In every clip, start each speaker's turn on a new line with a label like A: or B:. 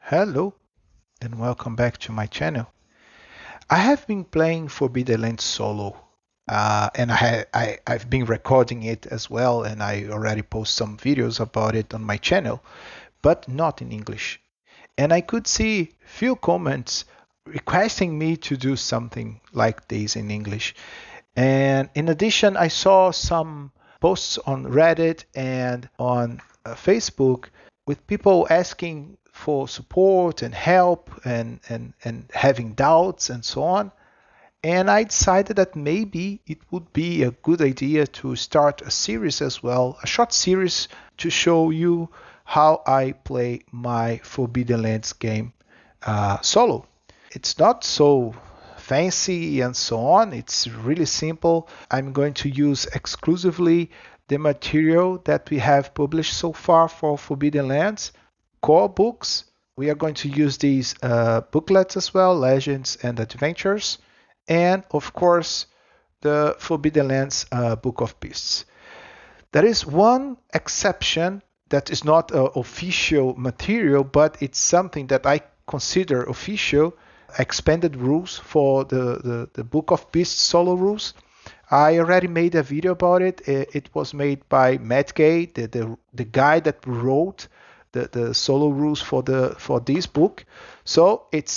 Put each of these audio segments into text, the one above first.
A: Hello and welcome back to my channel. I have been playing Forbidden Lands solo and I've been recording it as well, and I already post some videos about it on my channel, but not in English. And I could see few comments requesting me to do something like this in English. And in addition, I saw some posts on Reddit and on Facebook with people asking for support and help and having doubts and so on. And I decided that maybe it would be a good idea to start a series as well, a short series to show you how I play my Forbidden Lands game solo. It's not so fancy and so on. It's really simple. I'm going to use exclusively the material that we have published so far for Forbidden Lands, core books. We are going to use these booklets as well, Legends and Adventures, and of course the Forbidden Lands Book of Beasts. There is one exception that is not official material, but it's something that I consider official, expanded rules for the Book of Beasts solo rules. I already made a video about it. It was made by Matt Gay, the guy that wrote the solo rules for this book. So it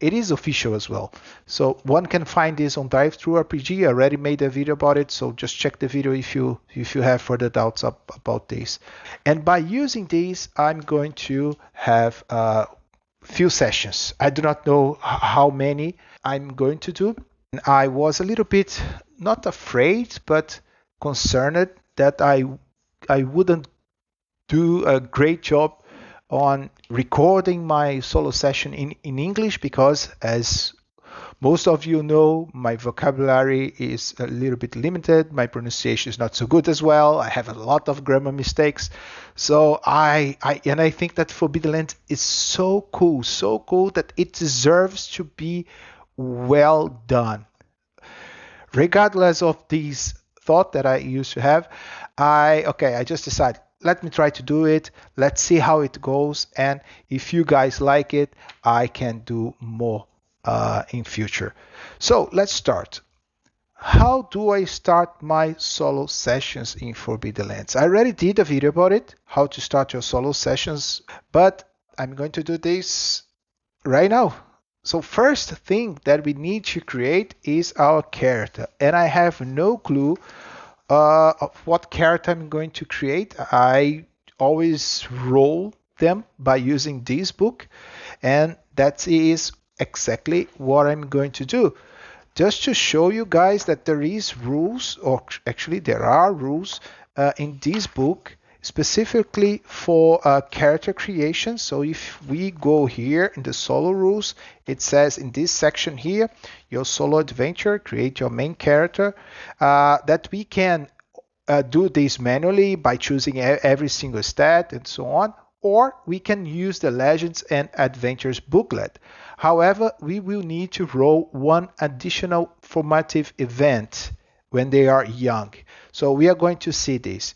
A: is official as well. So one can find this on ttrpg. I already made a video about it, so just check the video if you have further doubts about this. And by using these, I'm going to have few sessions. I do not know how many I'm going to do. I was a little bit not afraid, but concerned that I wouldn't do a great job on recording my solo session in English, because as most of you know, my vocabulary is a little bit limited. My pronunciation is not so good as well. I have a lot of grammar mistakes. So I think that Forbidden Lands is so cool that it deserves to be well done. Regardless of these thought that I used to have, I just decided, let me try to do it. Let's see how it goes. And if you guys like it, I can do more in future. So let's start. How do I start my solo sessions in Forbidden Lands? I already did a video about it, how to start your solo sessions, but I'm going to do this right now. So first thing that we need to create is our character, and I have no clue of what character I'm going to create. I always roll them by using this book, and that is exactly what I'm going to do. Just to show you guys that there is rules, or actually there are rules in this book specifically for character creation. So if we go here in the solo rules, it says in this section here, your solo adventure, create your main character, that we can do this manually by choosing every single stat and so on, or we can use the Legends and Adventures booklet. However, we will need to roll one additional formative event when they are young. So we are going to see this.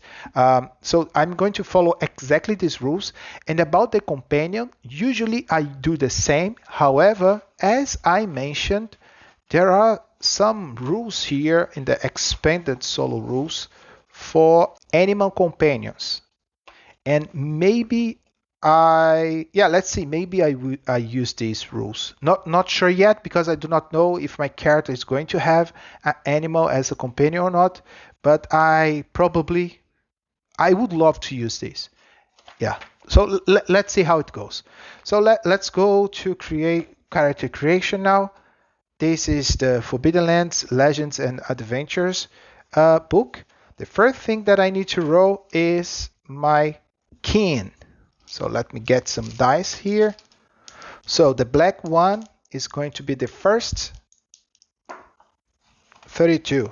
A: So I'm going to follow exactly these rules. And about the companion, usually I do the same. However, as I mentioned, there are some rules here in the expanded solo rules for animal companions. And maybe let's see, maybe I use these rules. Not sure yet, because I do not know if my character is going to have an animal as a companion or not, but I would love to use this. Yeah, so let's see how it goes. So let's go to create character creation now. This is the Forbidden Lands Legends and Adventures book. The first thing that I need to roll is my kin. So let me get some dice here. So the black one is going to be the first, 32.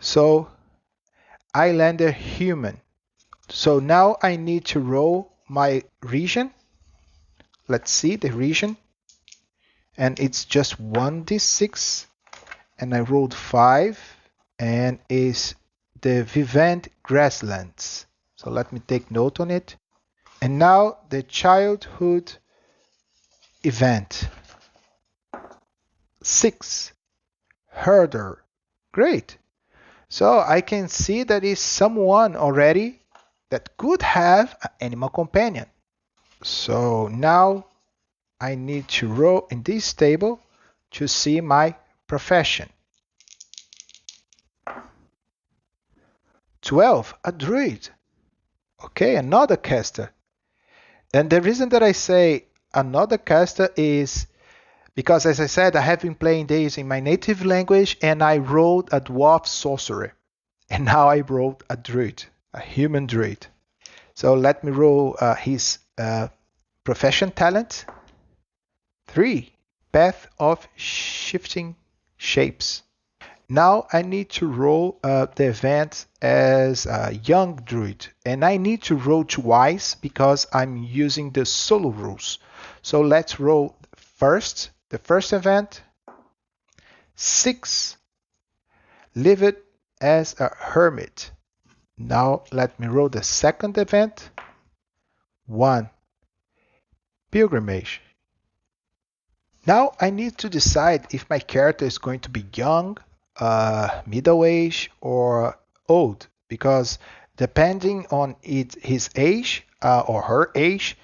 A: So I landed human. So now I need to roll my region. Let's see the region. And it's just 1d6. And I rolled 5. and is the Vivant Grasslands. So let me take note on it. And now the childhood event. 6. Herder. Great. So I can see that is someone already that could have an animal companion. So now I need to roll in this table to see my profession. 12, a druid. Okay, another caster. And the reason that I say another caster is because, as I said, I have been playing this in my native language and I rolled a dwarf sorcerer. And now I rolled a druid, a human druid. So let me roll his profession talent. 3, path of shifting shapes. Now I need to roll the event as a young druid, and I need to roll twice because I'm using the solo rules. So let's roll first, the first event. 6, live it as a hermit. Now let me roll the second event. 1, pilgrimage. Now I need to decide if my character is going to be young, middle age, or old, because depending on his age or her age,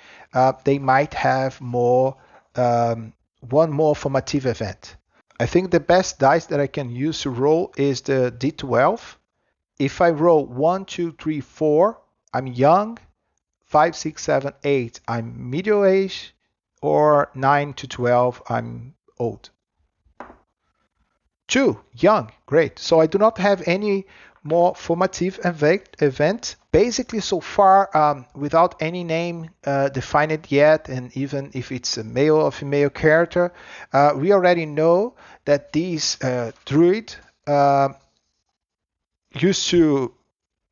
A: they might have more one more formative event. I think the best dice that I can use to roll is the D12. If I roll 1, 2, 3, 4, I'm young. 5, 6, 7, 8, I'm middle age, or 9 to 12, I'm old. 2, young, great. So I do not have any more formative event. Basically, so far, without any name defined yet, and even if it's a male or female character, we already know that this druid used to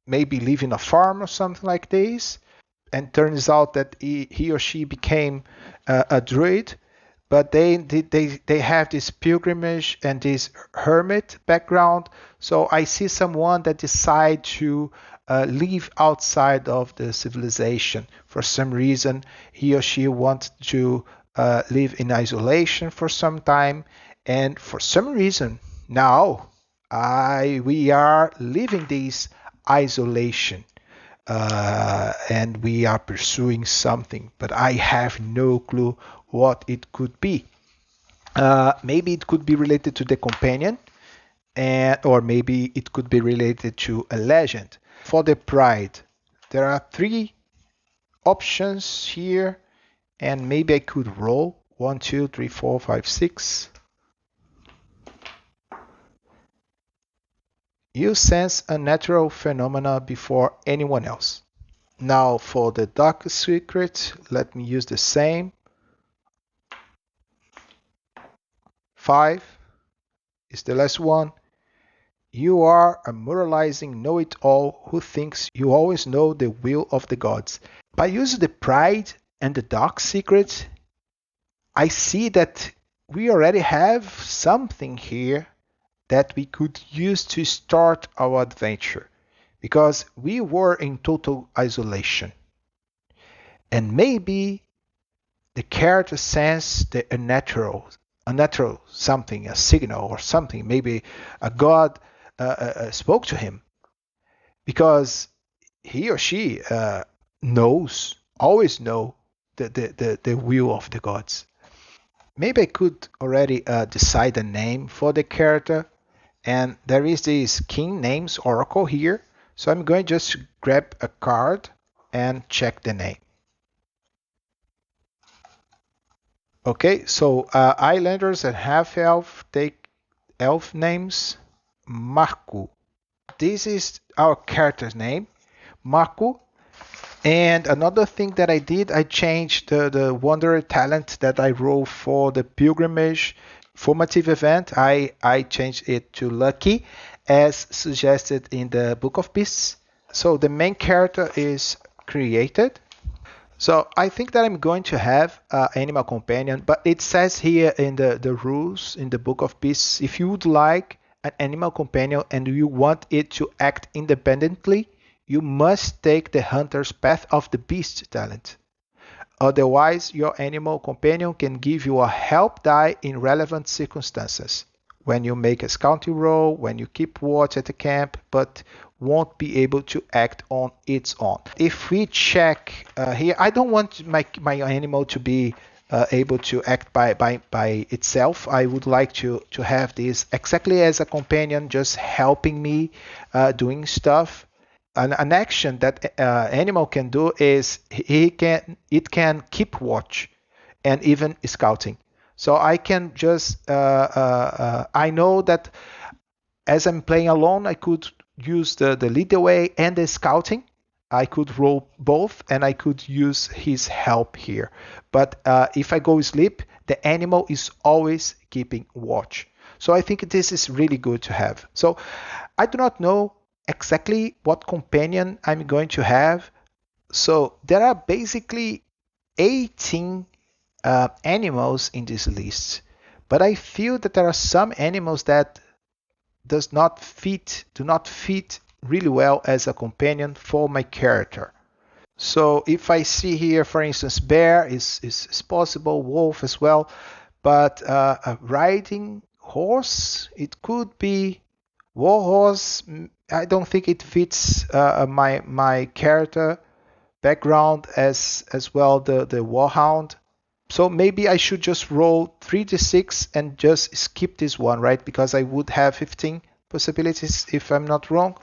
A: maybe live in a farm or something like this, and turns out that he or she became a druid, but they have this pilgrimage and this hermit background. So I see someone that decide to live outside of the civilization. For some reason, he or she wants to live in isolation for some time, and for some reason now we are living this isolation. And we are pursuing something, but I have no clue what it could be. Maybe it could be related to the companion, or maybe it could be related to a legend. For the pride, there are 3 options here, and maybe I could roll 1, 2, 3, 4, 5, 6. You sense a natural phenomena before anyone else. Now for the dark secret, let me use the same. 5 is the last one. You are a moralizing know-it-all who thinks you always know the will of the gods. By using the pride and the dark secret, I see that we already have something here that we could use to start our adventure, because we were in total isolation. And maybe the character sensed the unnatural something, a signal or something. Maybe a god spoke to him, because he or she always know the will of the gods. Maybe I could already decide a name for the character, and there is this King Names Oracle here, so I'm going to just grab a card and check the name. Okay, so Islanders and half-elf take elf names. Marco. This is our character's name, Marco. And another thing that I did, I changed the Wanderer talent that I rolled for the pilgrimage formative event. I changed it to Lucky, as suggested in the Book of Beasts. So the main character is created. So I think that I'm going to have an animal companion, but it says here in the rules in the Book of Beasts, if you would like an animal companion and you want it to act independently, you must take the hunter's path of the beast talent. Otherwise, your animal companion can give you a help die in relevant circumstances. When you make a scouting roll, when you keep watch at the camp, but won't be able to act on its own. If we check here, I don't want my animal to be able to act by itself. I would like to have this exactly as a companion, just helping me doing stuff. An action that animal can do is it can keep watch and even scouting. So I can just I know that as I'm playing alone, I could use the lead away and the scouting. I could roll both and I could use his help here. But if I go sleep, the animal is always keeping watch. So I think this is really good to have. So I do not know exactly what companion I'm going to have. So there are basically 18 animals in this list. But I feel that there are some animals that do not fit really well as a companion for my character. So if I see here, for instance, bear is possible, wolf as well, but a riding horse, it could be war horse. I don't think it fits my character background as well the warhound. So maybe I should just roll 3d6 and just skip this one, right? Because I would have 15 possibilities if I'm not wrong.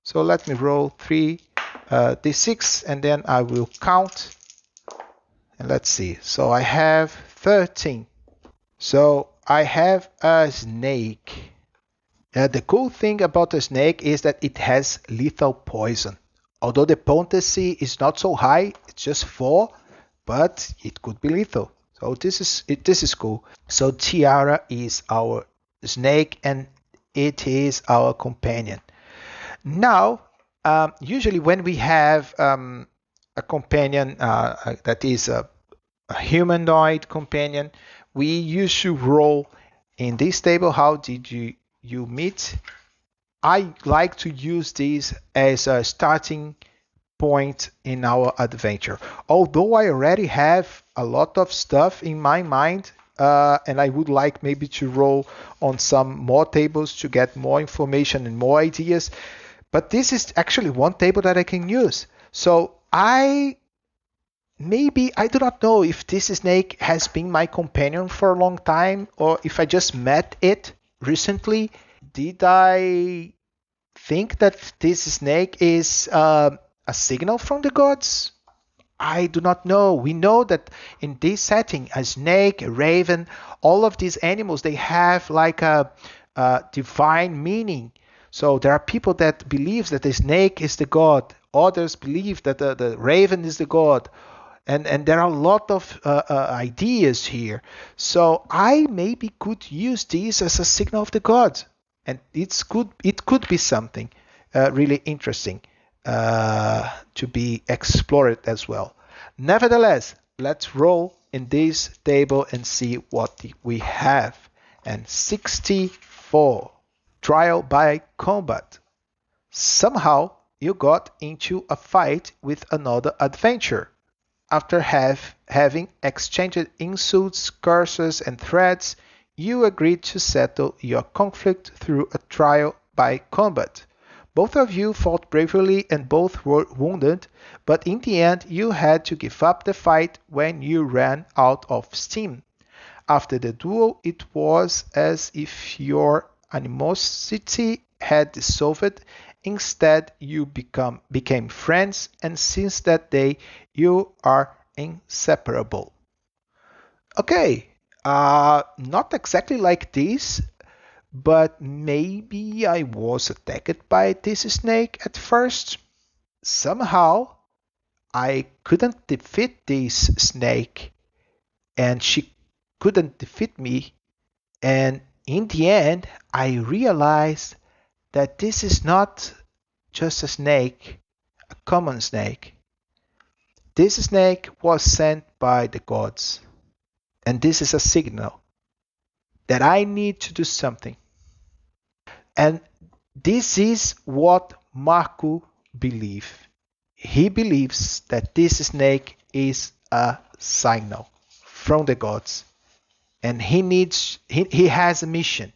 A: So let me roll 3d6 and then I will count. And let's see. So I have 13. So I have a snake. The cool thing about a snake is that it has lethal poison. Although the potency is not so high, it's just 4, but it could be lethal. So this is cool. So Tiara is our snake and it is our companion. Now, usually when we have a companion that is a humanoid companion, we used to roll in this table. How did you meet? I like to use this as a starting point in our adventure. Although I already have a lot of stuff in my mind, and I would like maybe to roll on some more tables to get more information and more ideas. But this is actually one table that I can use. So I do not know if this snake has been my companion for a long time or if I just met it recently. Did I think that this snake is a signal from the gods? I do not know. We know that in this setting, a snake, a raven, all of these animals, they have like a divine meaning. So there are people that believe that the snake is the god. Others believe that the raven is the god. And there are a lot of ideas here. So I maybe could use this as a signal of the gods. And it could be something really interesting to be explored as well. Nevertheless, let's roll in this table and see what we have. And 64, trial by combat. Somehow you got into a fight with another adventurer. After having exchanged insults, curses, and threats, you agreed to settle your conflict through a trial by combat. Both of you fought bravely and both were wounded, but in the end you had to give up the fight when you ran out of steam. After the duel, it was as if your animosity had dissolved. Instead, you became friends, and since that day, you are inseparable. Okay, not exactly like this, but maybe I was attacked by this snake at first. Somehow, I couldn't defeat this snake, and she couldn't defeat me. And in the end, I realized that this is not just a snake, a common snake. This snake was sent by the gods. And this is a signal that I need to do something. And this is what Marco believes. He believes that this snake is a signal from the gods, and he has a mission.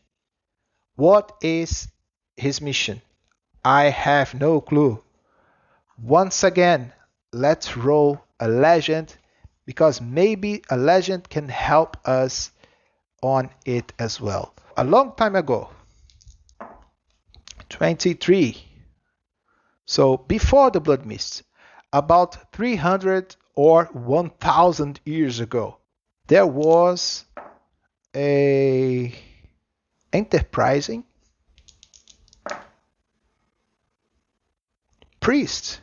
A: What is his mission? I have no clue. Once again, let's roll a legend, because maybe a legend can help us on it as well. A long time ago, 23, so before the blood mist, about 300 or 1000 years ago, there was a enterprising priest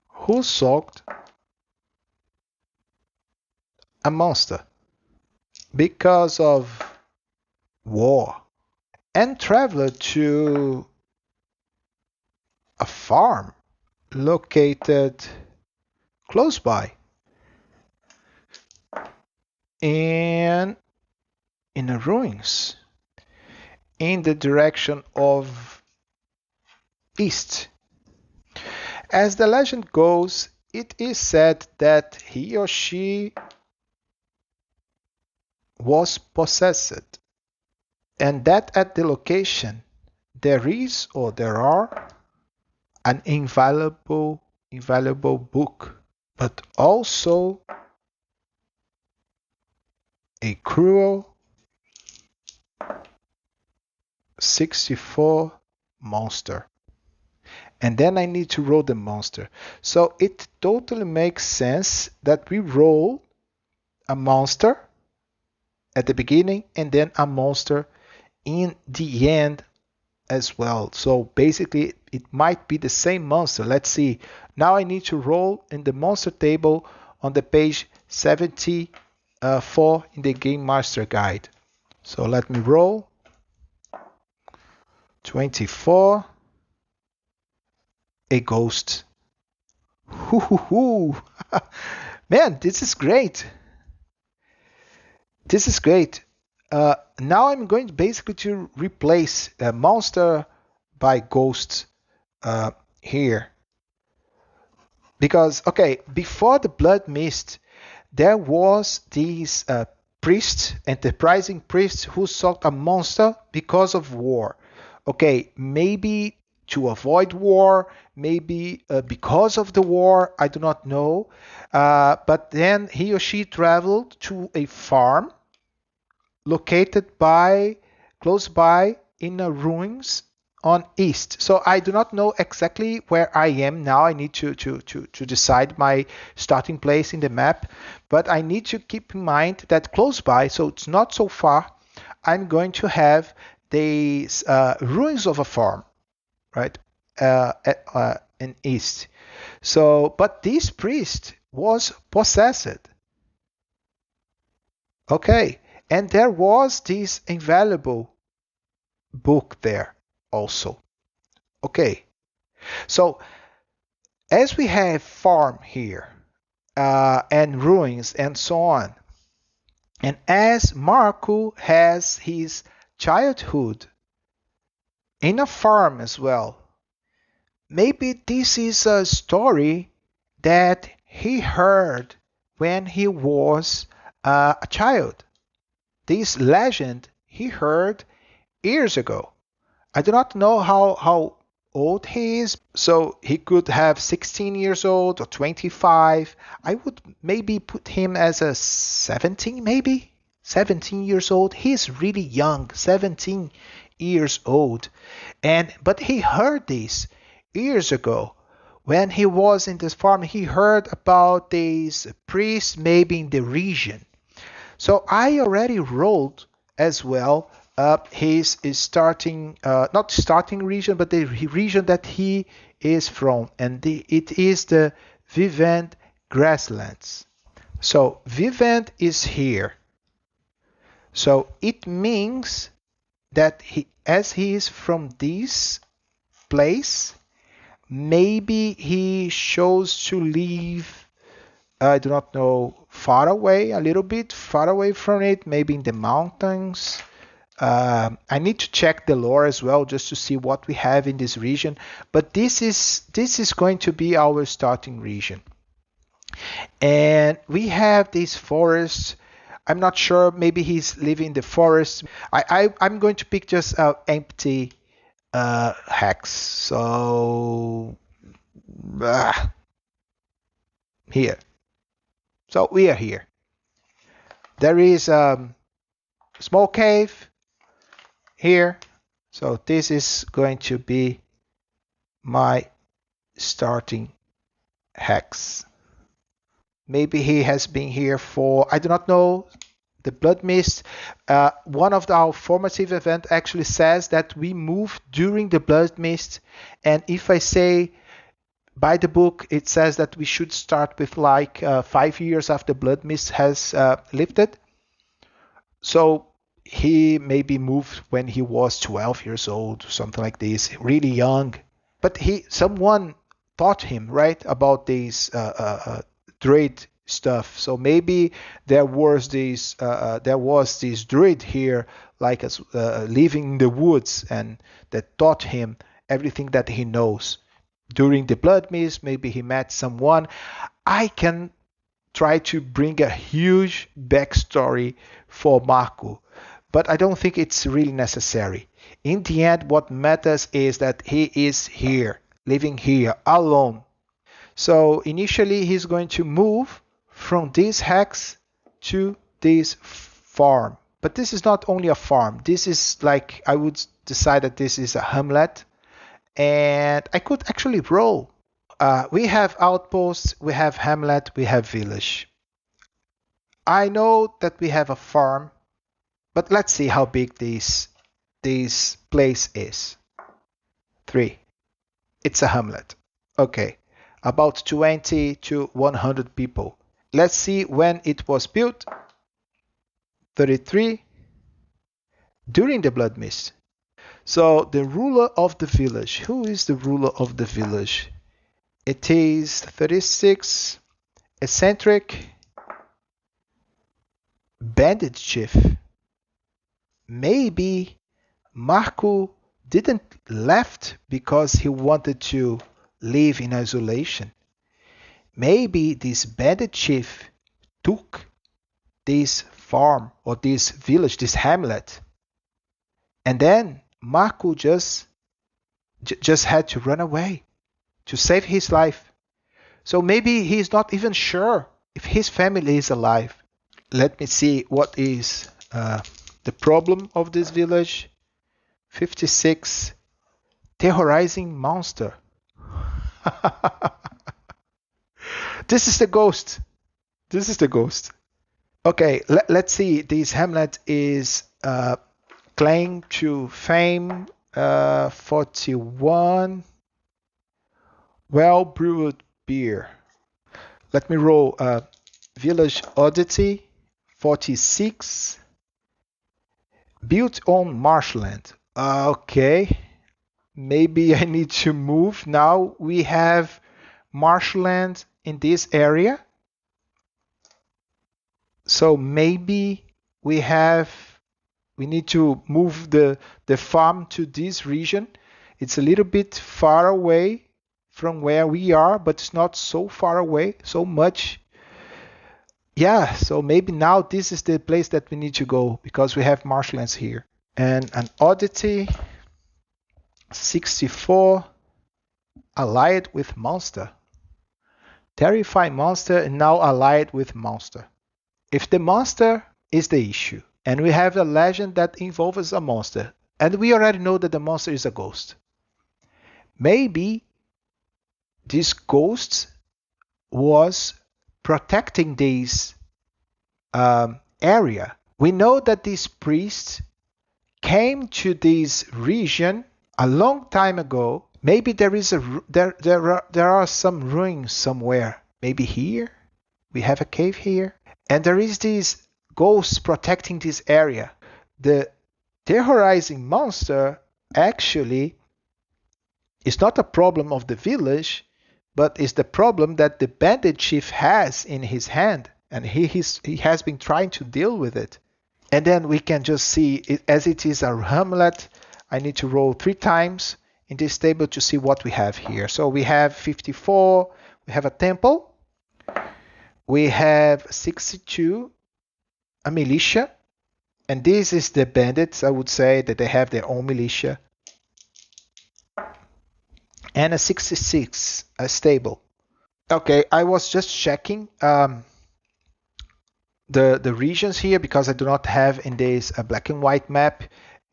A: who sought a monster because of war, and traveled to a farm located close by and in the ruins in the direction of east. As the legend goes, it is said that he or she was possessed, and that at the location there is, or there are, an invaluable book, but also a cruel 64 monster. And then I need to roll the monster. So it totally makes sense that we roll a monster at the beginning and then a monster in the end as well. So basically it might be the same monster. Let's see. Now I need to roll in the monster table on the page 74 in the Game Master Guide. So let me roll. 24. A ghost. Man, this is great. This is great. Now I'm going basically to replace monster by ghost here. Because, okay, before the blood mist, there was this priest, enterprising priest, who sought a monster because of war. Okay, maybe to avoid war, maybe because of the war, I do not know. But then he or she traveled to a farm located close by in the ruins on east. So I do not know exactly where I am now. I need to decide my starting place in the map, but I need to keep in mind that close by, so it's not so far, I'm going to have the ruins of a farm, right, in east. So, but this priest was possessed. Okay, and there was this invaluable book there also. Okay, so as we have farm here and ruins and so on, and as Marco has his childhood in a farm as well, maybe this is a story that he heard when he was a child. This legend he heard years ago. I do not know how old he is, so he could have 16 years old or 25. I would maybe put him as a 17, maybe 17 years old. He's really young, 17 years old. But he heard this years ago. When he was in this farm, he heard about these priests maybe in the region. So I already rolled as well his starting, not starting region, but the region that he is from. And it is the Vivant Grasslands. So Vivant is here. So it means that as he is from this place, maybe he chose to live, I do not know, far away, a little bit far away from it, maybe in the mountains, I need to check the lore as well just to see what we have in this region. But this is going to be our starting region. And we have these forests. I'm not sure. Maybe he's living in the forest. I'm going to pick just empty hex. So here. So we are here. There is a small cave here. So this is going to be my starting hex. Maybe he has been here for, I do not know, the Blood Mist. One of our formative event actually says that we move during the Blood Mist. And if I say by the book, it says that we should start with like 5 years after Blood Mist has lifted. So he maybe moved when he was 12 years old, something like this, really young. But someone taught him, right, about these druid stuff. So maybe there was this druid here, like living in the woods, and that taught him everything that he knows. During the Blood Mist, maybe he met someone. I can try to bring a huge backstory for Marco, but I don't think it's really necessary. In the end, what matters is that he is here, living here alone. So initially he's going to move from this hex to this farm. But this is not only a farm. This is like, I would decide that this is a hamlet. And I could actually roll. We have outposts, we have hamlet, we have village. I know that we have a farm, but let's see how big this place is. 3. It's a hamlet. Okay. About 20 to 100 people. Let's see when it was built. 33. During the Blood Mist. So the ruler of the village. Who is the ruler of the village? It is 36. Eccentric. Bandit chief. Maybe Marco didn't left because he wanted to live in isolation. Maybe this bandit chief took this farm or this village, this hamlet, and then Marco just had to run away to save his life. So maybe he's not even sure if his family is alive. Let me see what is the problem of this village. 56. Terrorizing monster. This is the ghost. This is the ghost. Okay, let's see. This hamlet is claim to fame 41. Well brewed beer. Let me roll village oddity 46. Built on marshland. Okay. Maybe I need to move. Now we have marshland in this area. So maybe we need to move the farm to this region. It's a little bit far away from where we are, but it's not so far away, so much. Yeah, so maybe now this is the place that we need to go because we have marshlands here. And an oddity 64, allied with monster. Terrify monster and now allied with monster. If the monster is the issue, and we have a legend that involves a monster, and we already know that the monster is a ghost, maybe this ghost was protecting this area. We know that this priest came to this region a long time ago. Maybe there are some ruins somewhere. Maybe here we have a cave here, and there is this ghost protecting this area. The terrorizing monster actually is not a problem of the village, but is the problem that the bandit chief has in his hand, and he has been trying to deal with it. And then we can just see it as it is a hamlet. I need to roll 3 times in this table to see what we have here. So we have 54, we have a temple, we have 62, a militia, and this is the bandits. I would say that they have their own militia, and a 66, a stable. Okay, I was just checking the regions here because I do not have in this a black and white map,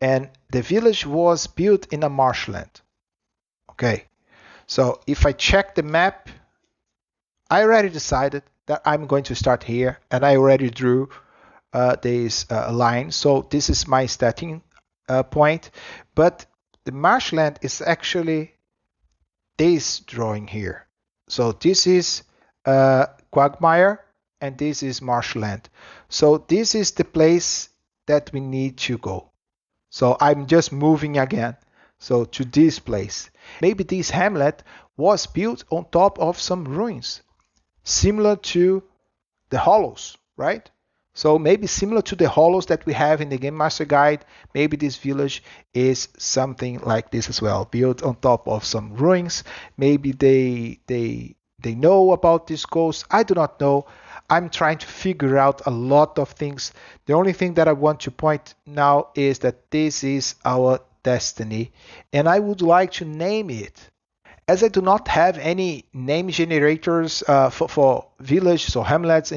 A: and the village was built in a marshland. Okay, so if I check the map, I already decided that I'm going to start here, and I already drew this line. So this is my starting point, but the marshland is actually this drawing here. So this is quagmire, and this is marshland. So this is the place that we need to go. So I'm just moving again. So to this place. Maybe this hamlet was built on top of some ruins, similar to the hollows, right? So maybe similar to the hollows that we have in the Game Master Guide, maybe this village is something like this as well, built on top of some ruins. Maybe they know about this coast. I do not know. I'm trying to figure out a lot of things. The only thing that I want to point now is that this is our destiny, and I would like to name it. As I do not have any name generators for villages or hamlets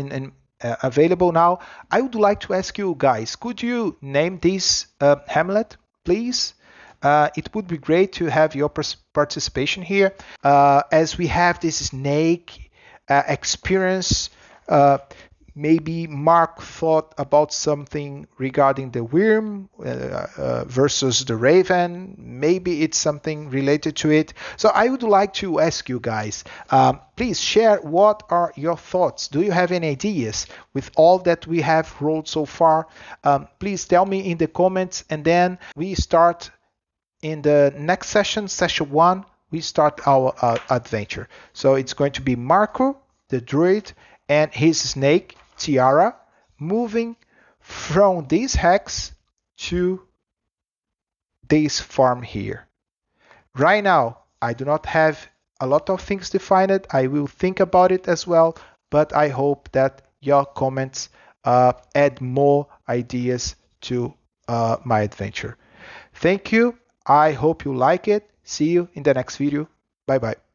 A: available now, I would like to ask you guys, could you name this hamlet, please? It would be great to have your participation here, as we have this snake experience. Maybe Mark thought about something regarding the worm versus the raven. Maybe it's something related to it. So I would like to ask you guys, please share what are your thoughts. Do you have any ideas with all that we have rolled so far? Please tell me in the comments, and then we start in the next session, session 1, we start our adventure. So it's going to be Marco, the druid, and his snake, Tiara, moving from this hex to this farm here. Right now, I do not have a lot of things defined. I will think about it as well, but I hope that your comments add more ideas to my adventure. Thank you. I hope you like it. See you in the next video. Bye bye.